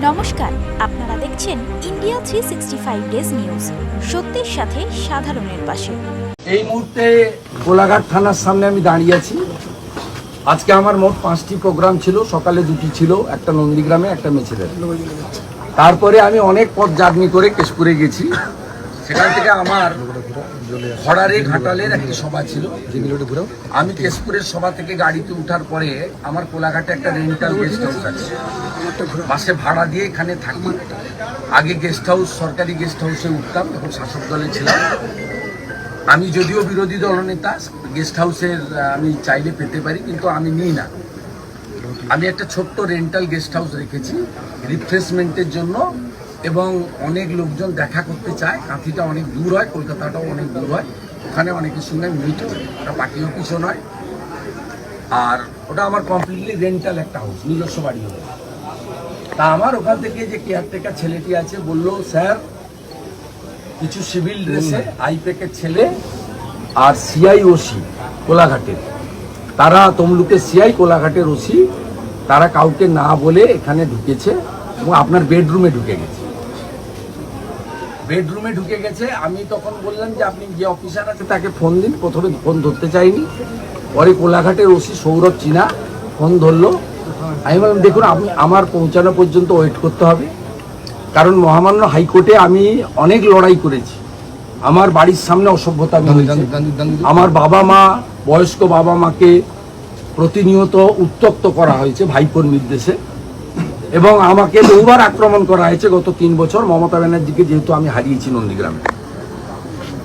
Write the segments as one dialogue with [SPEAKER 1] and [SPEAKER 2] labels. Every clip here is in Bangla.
[SPEAKER 1] নমস্কার, আপনারা দেখছেন ইন্ডিয়া 365 ডেজ নিউজ, সত্যের সাথে সাধারণের পাশে।
[SPEAKER 2] এই মুহূর্তে কোলাঘাট থানার সামনে আমি দাঁড়িয়ে আছি। আজকে আমার মোট 5টি প্রোগ্রাম ছিল, সকালে 2টি ছিল, একটা নন্দীগ্রামে, একটা মেছেদের। তারপরে আমি অনেক পথ জার্নি করে কেশপুরে গেছি। সেখান থেকে আমার খড়ারে ঘাটালের একটি সভা ছিল। আমি কেশপুরের সভা থেকে গাড়িতে ওঠার পরে আমার কোলাঘাটে একটা রেন্টাল গেস্ট হাউস আছে, মাসে ভাড়া দিয়ে এখানে থাকি। আগে গেস্ট হাউস, সরকারি গেস্ট হাউসে উঠতাম, যখন শাসক দলে ছিলাম। আমি যদিও বিরোধী দলনেতা, গেস্ট হাউসের আমি চাইলে পেতে পারি, কিন্তু আমি নিই না। আমি একটা ছোট্ট রেন্টাল গেস্ট হাউস রেখেছি রিফ্রেশমেন্টের জন্য, এবং অনেক লোকজন দেখা করতে চায়। কাঁথিটা অনেক দূর হয়, কলকাতাটাও অনেক দূর হয়, ওখানে অনেকের সঙ্গে মিট করি। ওটা পার্টি অফিসও নয়, আর ওটা আমার কমপ্লিটলি রেন্টাল একটা হাউস, নিজস্ব বাড়ি হবে। তা আমার ওখান থেকে যে কেয়ারটেকার ছেলেটি আছে বললো, স্যার কিছু সিভিল ড্রেসে আইপ্যাকের ছেলে আর সিআই ওসি কোলাঘাটের, তারা তমলুকের সিআই কোলাঘাটের ওসি, তারা কাউকে না বলে এখানে ঢুকেছে এবং আপনার বেডরুমে ঢুকে গেছে। বেডরুমে ঢুকে গেছে। আমি তখন বললাম যে আপনি যে অফিসার আছে তাকে ফোন দিন। প্রথমে ফোন ধরতে চাইনি, পরে কোলাঘাটের ওসি সৌরভ চিনা ফোন ধরলো। আমি বললাম দেখুন, আপনি আমার পৌঁছানো পর্যন্ত ওয়েট করতে হবে, কারণ মহামান্য হাইকোর্টে আমি অনেক লড়াই করেছি। আমার বাড়ির সামনে অসভ্যতা হয়েছে, আমার বাবা মা, বয়স্ক বাবা মাকে প্রতিনিয়ত উত্ত্যক্ত করা হয়েছে ভাইপোর নির্দেশে, এবং আমাকে বহুবার আক্রমণ করা হয়েছে গত 3 বছর মমতা ব্যানার্জিকে, যেহেতু আমি হারিয়েছি নন্দীগ্রামে।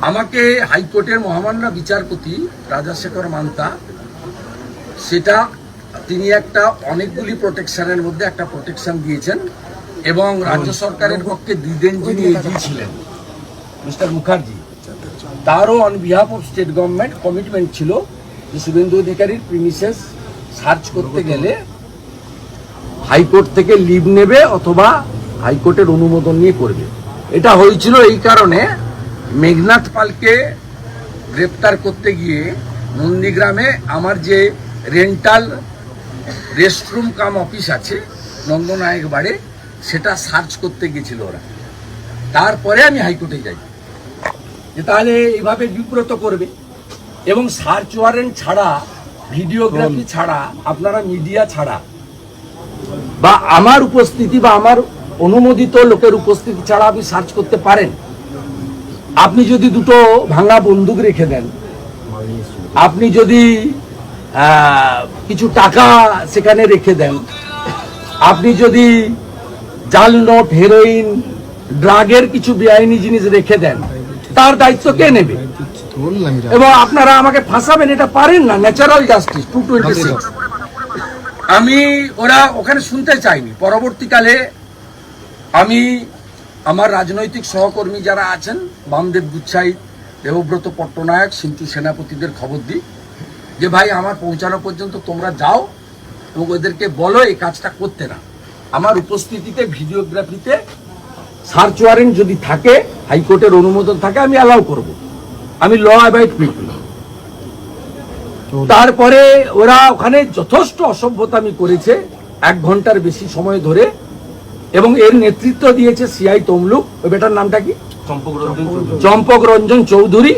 [SPEAKER 2] আমাকে হাইকোর্টের মহামান্য বিচারপতি রাজাশেখর মান্তা, সেটা তিনি একটা অনেকগুলি প্রোটেকশনের মধ্যে একটা প্রোটেকশন দিয়েছেন, এবং রাজ্য সরকারের পক্ষে দিদেন যিনি এজি ছিলেন মিস্টার মুখার্জি, তারও on behalf of state government commitment ছিল যে শুভেন্দু অধিকারীর প্রিমিসেস সার্চ করতে গেলে হাইকোর্ট থেকে লিভ নেবে অথবা হাইকোর্টের অনুমোদন নিয়ে করবে। এটা হয়েছিল এই কারণে, মেঘনাথ পালকে গ্রেপ্তার করতে গিয়ে নন্দীগ্রামে আমার যে রেন্টাল রেস্টরুম কাম অফিস আছে নন্দনায়ক বাড়ে, সেটা সার্চ করতে গেছিল ওরা। তারপরে আমি হাইকোর্টে যাই যে তাহলে এইভাবে বিব্রত করবে, এবং সার্চ ওয়ারেন্ট ছাড়া, ভিডিওগ্রাফি ছাড়া, আপনারা মিডিয়া ছাড়া বা আমার উপস্থিতি বা আমার অনুমোদিত লোকের উপস্থিতি ছাড়া আপনি সার্চ করতে পারেন। আপনি যদি দুটো ভাঙা বন্দুক রেখে দেন, আপনি যদি কিছু টাকা সেখানে রেখে দেন, আপনি যদি জাল নোট, হেরোইন, ড্রাগের কিছু বেআইনি জিনিস রেখে দেন, তার দায়িত্ব কে নেবে? এবং আপনারা আমাকে ফাঁসাবেন, এটা পারেন না। Natural justice 226। আমি ওরা ওখানে শুনতে চাইনি। পরবর্তীকালে আমি আমার রাজনৈতিক সহকর্মী যারা আছেন, বামদেব গুচ্ছাই, দেবব্রত পট্টনায়ক, সিন্টু সেনাপতিদের খবর দিই যে ভাই আমার পৌঁছানো পর্যন্ত তোমরা যাও এবং ওদেরকে বলো এই কাজটা করতে না। আমার উপস্থিতিতে ভিডিওগ্রাফিতে সার্চ ওয়ারেন্ট যদি থাকে, হাইকোর্টের অনুমোদন থাকে, আমি অ্যালাউ করব। আমি ল অ্যাবাইড পিপল। তারপরে ওরা ওখানে যথেষ্ট অসভ্যতামি করেছে 1 ঘন্টার বেশি সময় ধরে, এবং এর নেতৃত্ব দিয়েছে সিআই তমলুক। ওই বেটার নামটা কি? চম্পক রঞ্জন চৌধুরী,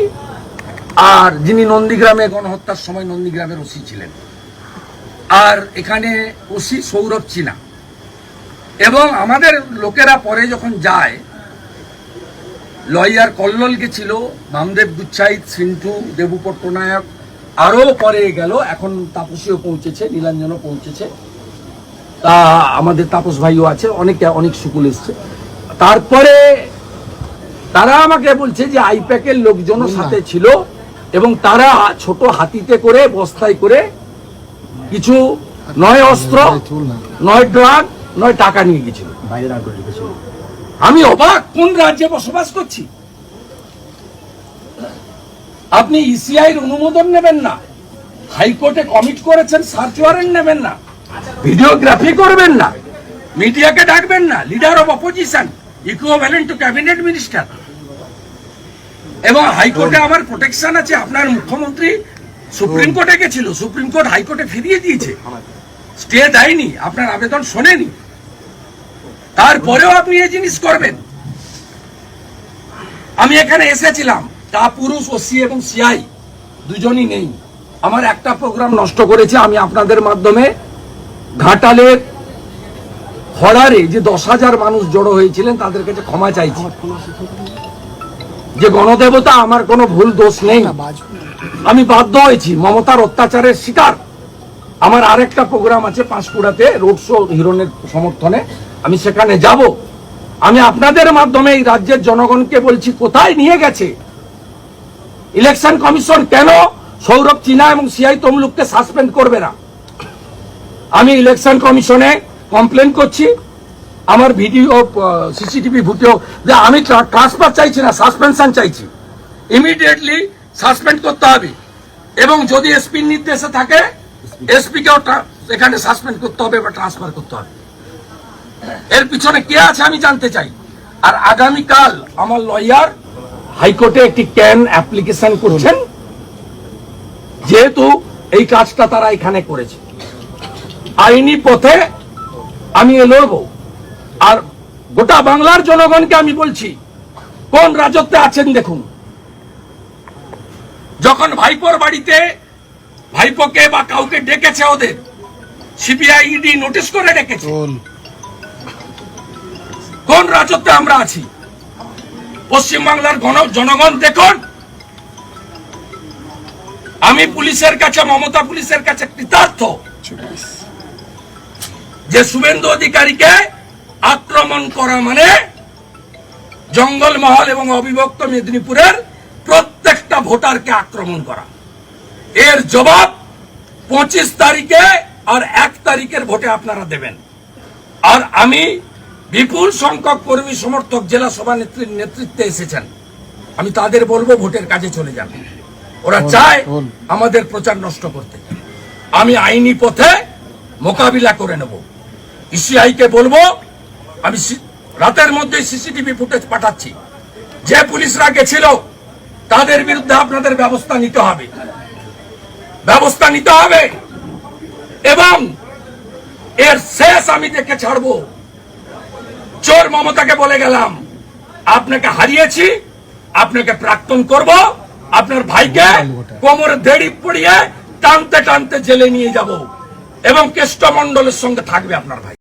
[SPEAKER 2] আর যিনি নন্দীগ্রামে গণহত্যার সময় নন্দীগ্রামের ওসি ছিলেন, আর এখানে ওসি সৌরভ চিনা। এবং আমাদের লোকেরা পরে যখন যায়, লয়ার কল্লোল গেছিল, বামদেব গুচ্ছাই, সিন্টু, দেবু পট্টনায়ক, আরও পরে গেল, এখন তাপসীও পৌঁছেছে, নীলাঞ্জনও পৌঁছেছে, তা আমাদের তাপস ভাইও আছে, অনেক সুকুল এসছে। তারপরে তারা আমাকে বলছে যে আইপ্যাকের লোকজনও সাথে ছিল, এবং তারা ছোট হাতিতে করে, বস্তায় করে কিছু নয় অস্ত্র, নয় ড্রাগ, নয় টাকা নিয়ে গেছিল। আমি অবাক, কোন রাজ্যে বসবাস করছি? আপনি ইসিআইর অনুমোদন নেবেন না, হাইকোর্টে কমিট করেছেন, সার্চ ওয়ারেন্ট নেবেন না, ভিডিওগ্রাফি করবেন না, মিডিয়াকে ডাকবেন না, leader of opposition, equivalent to cabinet minister, এবং হাইকোর্টে আমার প্রোটেকশন আছে। আপনার মুখ্যমন্ত্রী সুপ্রিম কোর্টে গেছিল, সুপ্রিম কোর্ট হাইকোর্টে ফিরিয়ে দিয়েছে, স্টে দেয়নি, আপনার আবেদন শোনেনি। তারপরেও আপনি এই জিনিস করবেন। আমি এখানে এসেছিলাম, তা পুরুষ ওসি এবং সিআই দুজনই নেই। আমার একটা প্রোগ্রাম নষ্ট করেছে। আমি আপনাদের মাধ্যমে ঘাটালের খড়ারে যে 10,000 মানুষ জড়ো হয়েছিলেন তাদের কাছে ক্ষমা চাইছি। যে গণদেবতা, আমার কোনো ভুল দোষ নেই, আমি বাধ্য হয়েছি, মমতার অত্যাচারের শিকার। আমার আরেকটা প্রোগ্রাম আছে পাঁশকুড়াতে, রোড শো হিরণের সমর্থনে, আমি সেখানে যাব। আমি আপনাদের মাধ্যমে এই রাজ্যের জনগণকে বলছি, কোথায় নিয়ে গেছে ইলেকশন কমিশন? কেন সৌরভ চিনা এবং সিআই তমলুককে সাসপেন্ড করবে না? আমি ইলেকশন কমিশনে কমপ্লেন করছি। আমার ভিডিও সিসিটিভি ফুটেও যে আমি ট্রান্সফার চাইছি না, সাসপেনশন চাইছি। ইমিডিয়েটলি সাসপেন্ড করতে হবে এবং যদি এসপির নির্দেশে থাকে এসপিকেও এখানে সাসপেন্ড করতে হবে বা ট্রান্সফার করতে হবে। এর পিছনে কে আছে আমি জানতে চাই। আর আগামীকাল আমার লয়ার হাইকোর্টে একটি ক্যান অ্যাপ্লিকেশন করছেন, যেহেতু এই কাজটা তারা এখানে করেছে। আইনি পথে আমি লড়বো। আর গোটা বাংলার জনগণকে আমি বলছি, কোন রাজত্বে আছেন দেখুন। যখন ভাইপোর বাড়িতে ভাইপোকে বা কাউকে ডেকেছে, ওদের সিবিআই ইডি নোটিশ করে ডেকেছে। কোন রাজত্বে আমরা আছি? পশ্চিমবাংলার জনগণ দেখুন, আমি পুলিশের কাছে, মমতা পুলিশের কাছে কৃতার্থ যে শুভেন্দু অধিকারীকে আক্রমণ করা মানে জঙ্গলমহল এবং অবিভক্ত মেদিনীপুরের প্রত্যেকটা ভোটারকে আক্রমণ করা। এর জবাব 25 তারিখে আর 1 তারিখের ভোটে আপনারা দেবেন। আর আমি বিপুল সংখ্যক কর্মী সমর্থক জেলা সভা নেতৃত্বে এসেছেন, আমি তাদের বলবো ভোটের কাজে চলে যান। ওরা চায় আমাদের প্রচার নষ্ট করতে। আমি আইনি পথে মোকাবিলা করে নেব। ইসিআই কে বলবো, আমি রাতের মধ্যে সিসিটিভি ফুটেজ পাঠাচ্ছি। যে পুলিশরা গেছিল তাদের বিরুদ্ধে আপনাদের ব্যবস্থা নিতে হবে, ব্যবস্থা নিতে হবে। এবং এর শেষ আমি দেখে ছাড়বো। চোর মমতাকে বলে গেলাম, আপনাকে হারিয়েছি, আপনাকে প্রাক্তন করব, আপনার ভাইকে কোমরে দড়ি পড়িয়ে টানতে টানতে জেলে নিয়ে যাব এবং কেষ্টমণ্ডলের সঙ্গে থাকবে আপনার ভাই।